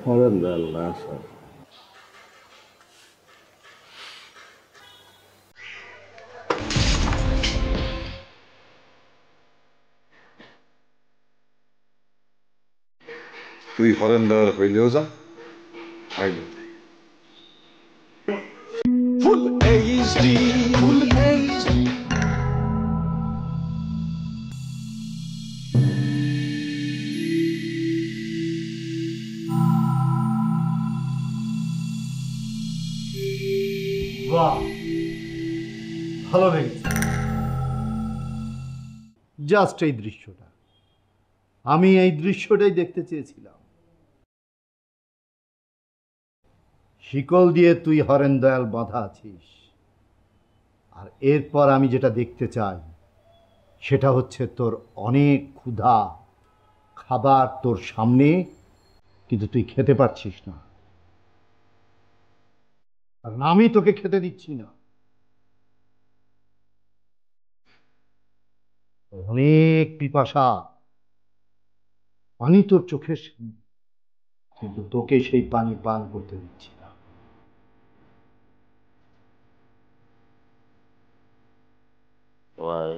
হরেন্দ্র না স্যার। তুই হরেন্দর হইলেও যা, আইলে Full HD, full HD. বাহ, ভালো লেগেছে। জাস্ট এই দৃশ্যটা, আমি এই দৃশ্যটাই দেখতে চেয়েছিলাম। শিকল দিয়ে তুই হরেন দয়াল বাঁধা আছিস, আর এরপর আমি যেটা দেখতে চাই সেটা হচ্ছে তোর অনেক ক্ষুধা, খাবার তোর সামনে, কিন্তু তুই খেতে পারছিস না, কারণ আমি তোকে খেতে দিচ্ছি না। অনেক পিপাসা, পানি তোর চোখের সামনে, কিন্তু তোকে সেই পানি পান করতে দিচ্ছি না। ভাই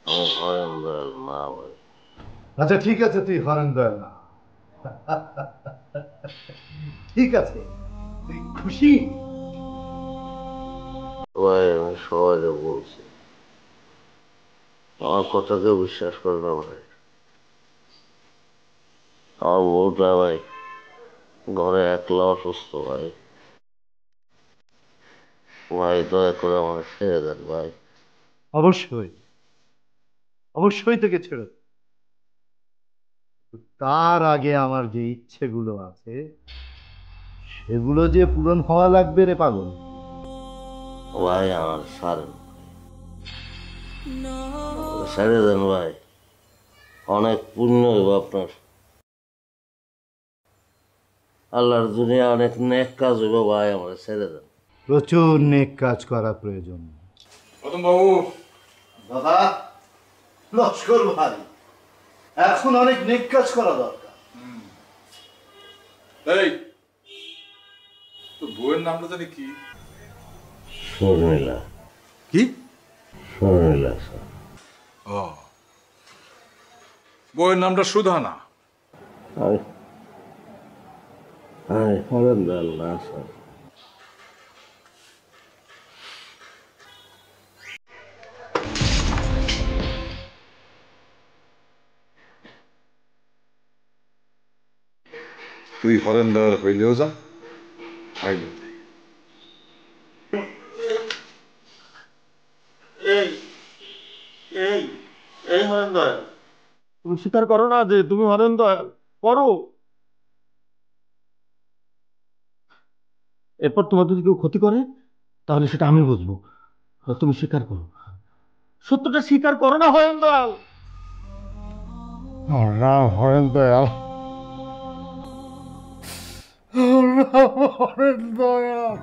আমি হরেন্দ্র না ভাই। আচ্ছা ঠিক আছে, তুই হরেন দয়াল না, ঠিক আছে, তুই খুশি? ভাই আমি সবাইকে বলছি, আমার কথা কেউ বিশ্বাস করে না ভাই। আমার বউটা ভাই ঘরে একলা অসুস্থ ভাই। ভাই দয়া করে আমাকে ছেড়ে দেন ভাই। অবশ্যই, অবশ্যই তোকে ছেড়ে দেব। তার আগে আমার যে ইচ্ছেগুলো আছে সেগুলো যে পূরণ হওয়া লাগবে রে পাগল। ভাই আমার ছাড়েন, ছেড়ে দেন ভাই, অনেক পুণ্য হইব আপনার, আল্লাহর দুনিয়া অনেক নেক কাজ হইব ভাই, আমার ছেড়ে দেন। প্রচুর নেক কাজ করা প্রয়োজন। রতন বাবু, দাদা, লস্কর ভাই, এখন অনেক নেক কাজ করা দরকার। এই তোর বউয়ের নামটা জানি কি? শর্মিলা। কি? শর্মিলা স্যার। ও, বউয়ের নামটা সুধা না? আমি হরেন্দ্র না স্যার। তুই হরেন্দর হইলেও যা, আইলে এই এই এই হরেন্দ্র, তুমি স্বীকার করো না যে তুমি হরেন দয়াল, করো। এরপর তোমার যদি কেউ ক্ষতি করে তাহলে সেটা আমি বুঝবো। তুমি স্বীকার করো, সত্যটা স্বীকার করো না হরেন দয়াল। আমার নাম হরেন দয়াল, আমার নাম হরেন দয়াল।